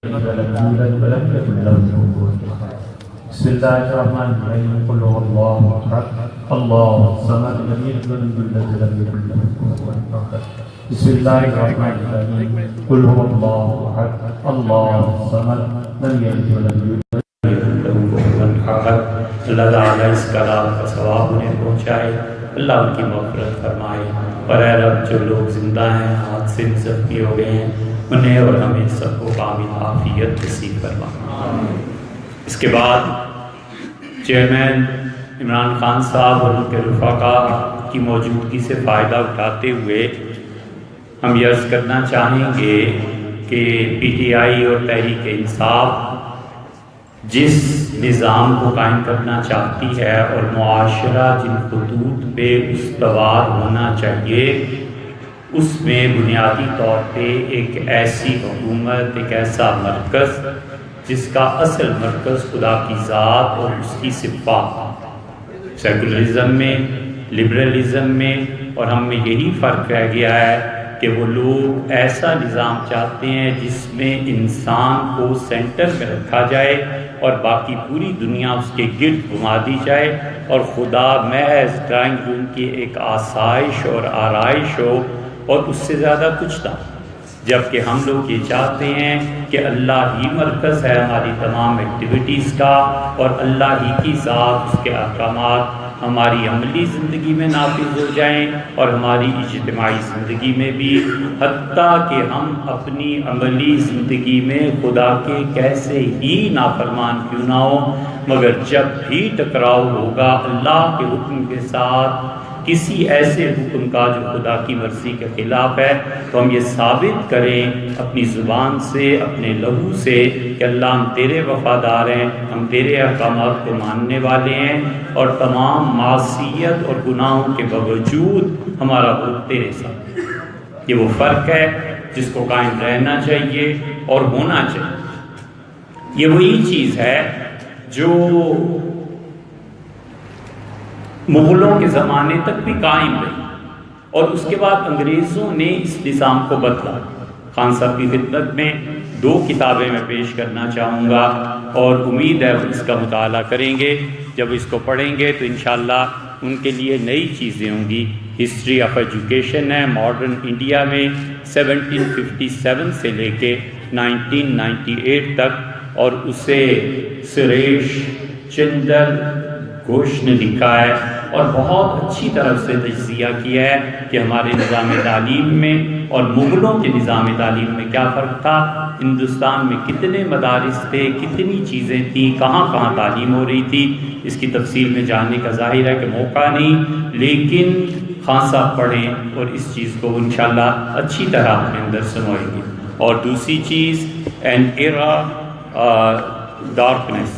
بسم الله الرحمن الرحيم قل هو الله احد الله الصمد لم يلد ولم يولد ولم يكن له كفوا احد بسم الله الرحمن الرحيم قل هو الله احد الله الصمد لم يلد ولم يولد ولم يكن له كفوا احد. اللہ تعالیٰ اس کلام کا ثواب انہیں پہنچائے، اللہ ان کی مغفرت فرمائے، اور اے رب جو لوگ زندہ ہیں ہاتھ سے زخمی ہو گئے ہیں انہیں اور ہمیں سب کو کامل عافیت نصیب فرما. اس کے بعد چیئرمین عمران خان صاحب اور ان کے رفقا کی موجودگی سے فائدہ اٹھاتے ہوئے ہم یہ عرض کرنا چاہیں گے کہ پی ٹی آئی اور تحریک انصاف جس نظام کو قائم کرنا چاہتی ہے اور معاشرہ جن خطوط پہ استوار ہونا چاہیے، اس میں بنیادی طور پہ ایک ایسی حکومت، ایک ایسا مرکز جس کا اصل مرکز خدا کی ذات اور اس کی صفات، سیکولرزم میں، لبرلزم میں، اور ہم میں یہی فرق رہ گیا ہے کہ وہ لوگ ایسا نظام چاہتے ہیں جس میں انسان کو سینٹر میں رکھا جائے اور باقی پوری دنیا اس کے گرد گھما دی جائے اور خدا محض ڈرائنگ روم کی ایک آسائش اور آرائش ہو اور اس سے زیادہ کچھ نہ. جبکہ ہم لوگ یہ چاہتے ہیں کہ اللہ ہی مرکز ہے ہماری تمام ایکٹیویٹیز کا، اور اللہ ہی کی ذات، اس کے احکامات ہماری عملی زندگی میں نافذ ہو جائیں اور ہماری اجتماعی زندگی میں بھی، حتیٰ کہ ہم اپنی عملی زندگی میں خدا کے کیسے ہی نافرمان کیوں نہ ہو، مگر جب بھی ٹکراؤ ہوگا اللہ کے حکم کے ساتھ کسی ایسے حکم کا جو خدا کی مرضی کے خلاف ہے، تو ہم یہ ثابت کریں اپنی زبان سے، اپنے لہو سے کہ اللہ ہم تیرے وفادار ہیں، ہم تیرے احکامات کو ماننے والے ہیں، اور تمام معصیت اور گناہوں کے باوجود ہمارا ووٹ تیرے ساتھ. یہ وہ فرق ہے جس کو قائم رہنا چاہیے اور ہونا چاہیے. یہ وہی چیز ہے جو مغلوں کے زمانے تک بھی قائم رہی، اور اس کے بعد انگریزوں نے اس نظام کو بدلا. خان صاحب کی خدمت میں 2 کتابیں میں پیش کرنا چاہوں گا، اور امید ہے اس کا مطالعہ کریں گے. جب اس کو پڑھیں گے تو انشاءاللہ ان کے لیے نئی چیزیں ہوں گی. ہسٹری آف ایجوکیشن ہے ماڈرن انڈیا میں 1757 سے لے کے 1998 تک، اور اسے سریش چندر گھوش نے لکھا ہے، اور بہت اچھی طرح سے تجزیہ کیا ہے کہ ہمارے نظام تعلیم میں اور مغلوں کے نظام تعلیم میں کیا فرق تھا، ہندوستان میں کتنے مدارس تھے، کتنی چیزیں تھیں، کہاں کہاں تعلیم ہو رہی تھی. اس کی تفصیل میں جاننے کا ظاہر ہے کہ موقع نہیں، لیکن خان صاحب پڑھیں اور اس چیز کو انشاءاللہ اچھی طرح اپنے اندر سموئیں گے. اور دوسری چیز این ایرا ڈارکنیس،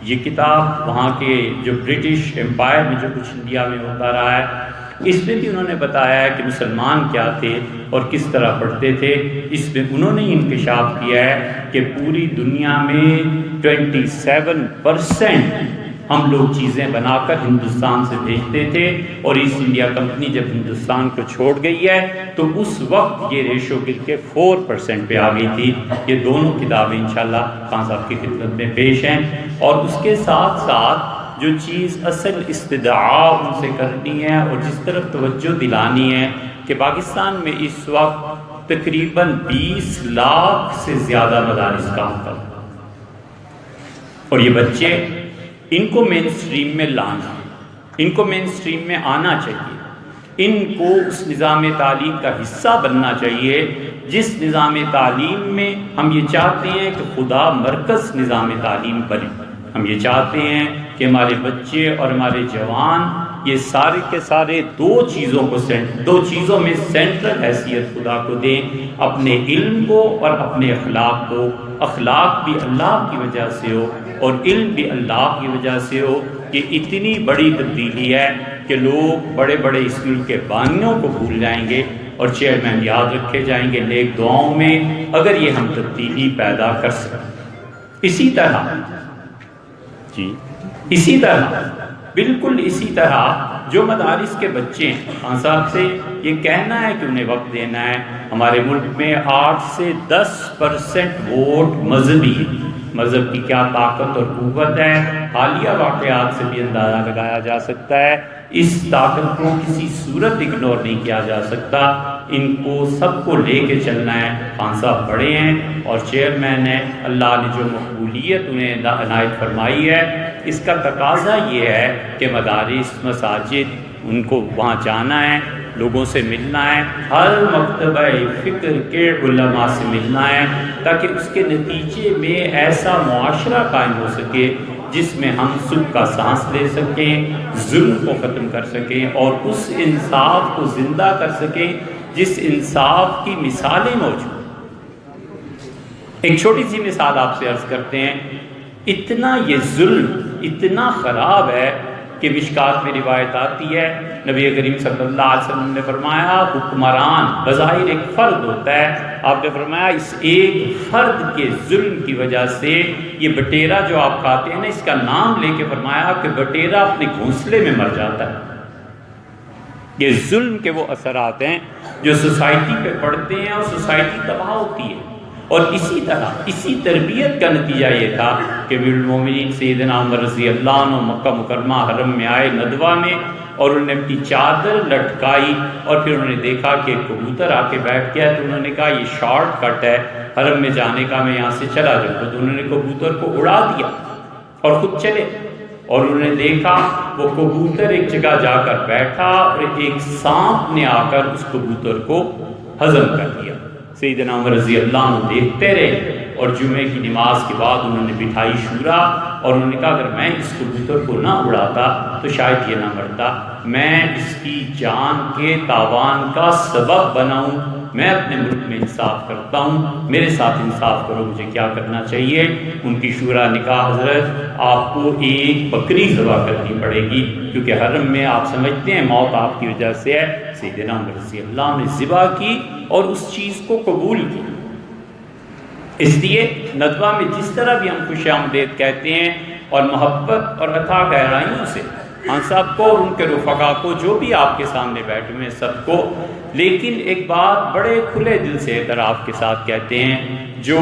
یہ کتاب وہاں کے جو برٹش امپائر میں جو کچھ انڈیا میں ہوتا رہا ہے، اس میں بھی انہوں نے بتایا ہے کہ مسلمان کیا تھے اور کس طرح پڑھتے تھے. اس میں انہوں نے انکشاف کیا ہے کہ پوری دنیا میں 27% ہم لوگ چیزیں بنا کر ہندوستان سے بھیجتے تھے، اور ایسٹ انڈیا کمپنی جب ہندوستان کو چھوڑ گئی ہے تو اس وقت یہ ریشو گر کے 4% پہ آ گئی تھی. یہ دونوں کتابیں انشاءاللہ خان صاحب کی خدمت میں پیش ہیں. اور اس کے ساتھ ساتھ جو چیز اصل استدعا ان سے کرنی ہے اور جس طرف توجہ دلانی ہے کہ پاکستان میں اس وقت تقریباً 20 لاکھ سے زیادہ مدارس کام کرتے ہیں، اور یہ بچے ان کو مین سٹریم میں لانا، ان کو مین سٹریم میں آنا چاہیے، ان کو اس نظام تعلیم کا حصہ بننا چاہیے جس نظام تعلیم میں ہم یہ چاہتے ہیں کہ خدا مرکز نظام تعلیم بنے. ہم یہ چاہتے ہیں کہ ہمارے بچے اور ہمارے جوان یہ سارے کے سارے دو چیزوں میں سینٹرل حیثیت خدا کو دیں، اپنے علم کو اور اپنے اخلاق کو. اخلاق بھی اللہ کی وجہ سے ہو اور علم بھی اللہ کی وجہ سے ہو. یہ اتنی بڑی تبدیلی ہے کہ لوگ بڑے بڑے اس ملک کے بانیوں کو بھول جائیں گے اور چیئرمین یاد رکھے جائیں گے نیک دعاؤں میں، اگر یہ ہم تبدیلی پیدا کر سکیں. اسی طرح بالکل اسی طرح جو مدارس کے بچے ہیں، خان صاحب سے یہ کہنا ہے کہ انہیں وقت دینا ہے۔ ہمارے ملک میں 8 سے 10% ووٹ مذہبی ہیں۔ مذہب کی کیا طاقت اور قوت ہے، حالیہ واقعات سے بھی اندازہ لگایا جا سکتا ہے۔ اس طاقت کو کسی صورت اگنور نہیں کیا جا سکتا۔ ان کو سب کو لے کے چلنا ہے۔ خان صاحب بڑے ہیں اور چیئرمین ہیں، اللہ نے جو مقبولیت انہیں عنایت فرمائی ہے، اس کا تقاضا یہ ہے کہ مدارس، مساجد، ان کو وہاں جانا ہے، لوگوں سے ملنا ہے، ہر مکتبہ فکر کے علماء سے ملنا ہے، تاکہ اس کے نتیجے میں ایسا معاشرہ قائم ہو سکے جس میں ہم سکھ کا سانس لے سکیں، ظلم کو ختم کر سکیں اور اس انصاف کو زندہ کر سکیں جس انصاف کی مثالیں موجود۔ ایک چھوٹی سی مثال آپ سے عرض کرتے ہیں، اتنا یہ ظلم اتنا خراب ہے کہ مشکات میں روایت آتی ہے، نبی کریم صلی اللہ علیہ وسلم نے فرمایا حکمران بظاہر ایک فرد ہوتا ہے، آپ نے فرمایا اس ایک فرد کے ظلم کی وجہ سے یہ بٹیرا جو آپ کھاتے ہیں نا، اس کا نام لے کے فرمایا کہ بٹیرا اپنے گھونسلے میں مر جاتا ہے۔ یہ ظلم کے وہ اثرات ہیں جو سوسائٹی پہ پڑتے ہیں اور سوسائٹی تباہ ہوتی ہے۔ اور اسی طرح اسی تربیت کا نتیجہ یہ تھا کہ امیر المومنین سیدنا عمر رضی اللہ عنہ مکہ مکرمہ حرم میں آئے ندوہ میں، اور انہوں نے اپنی چادر لٹکائی اور پھر انہوں نے دیکھا کہ کبوتر آ کے بیٹھ گیا، تو انہوں نے کہا یہ شارٹ کٹ ہے حرم میں جانے کا، میں یہاں سے چلا جاؤں۔ تو انہوں نے کبوتر کو اڑا دیا اور خود چلے، اور انہوں نے دیکھا وہ کبوتر ایک جگہ جا کر بیٹھا اور ایک سانپ نے آ کر اس کبوتر کو ہضم کر دیا۔ سیدنا عمر رضی اللہ عنہ دیکھتے رہے، اور جمعے کی نماز کے بعد انہوں نے بٹھائی شورا، اور انہوں نے کہا اگر میں اس کبوتر کو نہ اڑاتا تو شاید یہ نہ مرتا، میں اس کی جان کے تاوان کا سبب بناؤں، میں اپنے ملک میں انصاف کرتا ہوں، میرے ساتھ انصاف کرو، مجھے کیا کرنا چاہیے؟ ان کی شورا نے کہا حضرت آپ کو ایک بکری ذبح کرنی پڑے گی، کیونکہ حرم میں آپ سمجھتے ہیں موت آپ کی وجہ سے ہے۔ سیدنا عمر رضی اللہ نے ذبح کی اور اس چیز کو قبول کی۔ اس لیے ندوہ میں جس طرح بھی ہم خوش آمدید کہتے ہیں اور محبت اور عطا گہرائیوں سے خان صاحب کو اور ان کے رفقا کو، جو بھی آپ کے سامنے بیٹھے ہوئے سب کو، لیکن ایک بات بڑے کھلے دل سے اعتراف کے ساتھ کہتے ہیں، جو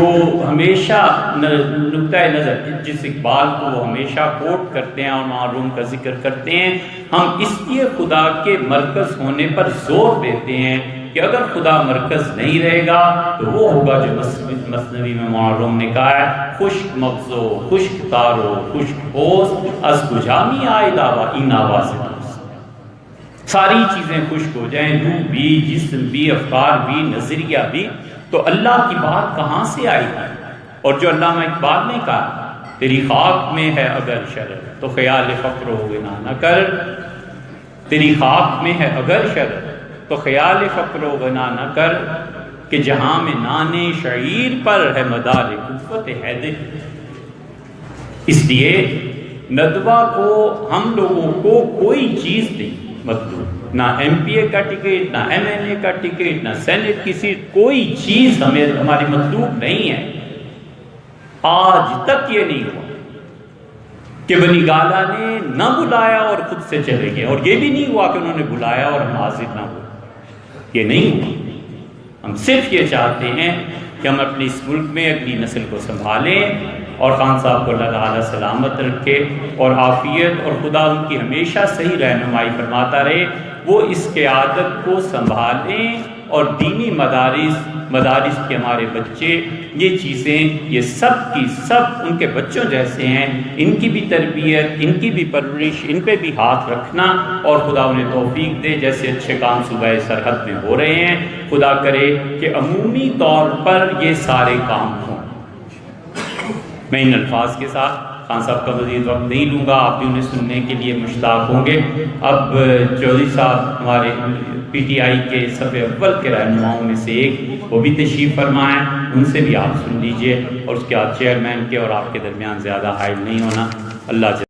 ہمیشہ نقطۂ نظر جس اقبال کو وہ ہمیشہ کوٹ کرتے ہیں اور معروم کا ذکر کرتے ہیں، ہم اس لیے خدا کے مرکز ہونے پر زور دیتے ہیں کہ اگر خدا مرکز نہیں رہے گا تو وہ ہوگا جو مثنوی میں معروم نے کہا ہے، خشک مغزو خشک تارو خشک پوست از کجامی آئے داوا این آواز دوست۔ ساری چیزیں خشک ہو جائیں، روح بھی، جسم بھی، افکار بھی، نظریہ بھی، تو اللہ کی بات کہاں سے آئے گی؟ اور جو علامہ اقبال نے کہا تیری خاک میں ہے اگر شرر تو خیال فقر و غنا نہ کر، تیری خاک میں ہے اگر شرر تو خیال فقر و غنا نہ کر، کہ جہاں میں نانے شعیر پر ہے مدار قوت حیدر۔ اس لیے ندوہ کو ہم لوگوں کو کوئی چیز نہیں مطلوب، نہ ایم پی اے کا ٹکٹ، نہ ایم این اے کا ٹکٹ، نہ سینٹ کی سیٹ، کوئی چیز ہماری مطلوب نہیں ہے۔ آج تک یہ نہیں ہوا کہ بنی گالا نے نہ بلایا اور خود سے چلے گئے، اور یہ بھی نہیں ہوا کہ انہوں نے بلایا اور ہم حاضر نہ ہوئے، یہ نہیں ہوا۔ ہم صرف یہ چاہتے ہیں کہ ہم اپنی اس ملک میں اگلی نسل کو سنبھالیں، اور خان صاحب کو اللہ تعالیٰ سلامت رکھے اور عافیت، اور خدا ان کی ہمیشہ صحیح رہنمائی فرماتا رہے، وہ اس قیادت کو سنبھالیں، اور دینی مدارس کے ہمارے بچے یہ چیزیں، یہ سب کی سب ان کے بچوں جیسے ہیں، ان کی بھی تربیت، ان کی بھی پرورش، ان پہ بھی ہاتھ رکھنا، اور خدا انہیں توفیق دے جیسے اچھے کام صوبہ سرحد میں ہو رہے ہیں، خدا کرے کہ عمومی طور پر یہ سارے کام ہوں۔ میں ان الفاظ کے ساتھ خان صاحب کا مزید وقت نہیں لوں گا، آپ بھی انہیں سننے کے لیے مشتاق ہوں گے۔ اب چودھری صاحب ہمارے پی ٹی آئی کے صف اول کے رہنماؤں میں سے ایک، وہ بھی تشریف فرمائیں، ان سے بھی آپ سن لیجئے، اور اس کے بعد چیئرمین کے اور آپ کے درمیان زیادہ حائل نہیں ہونا۔ اللہ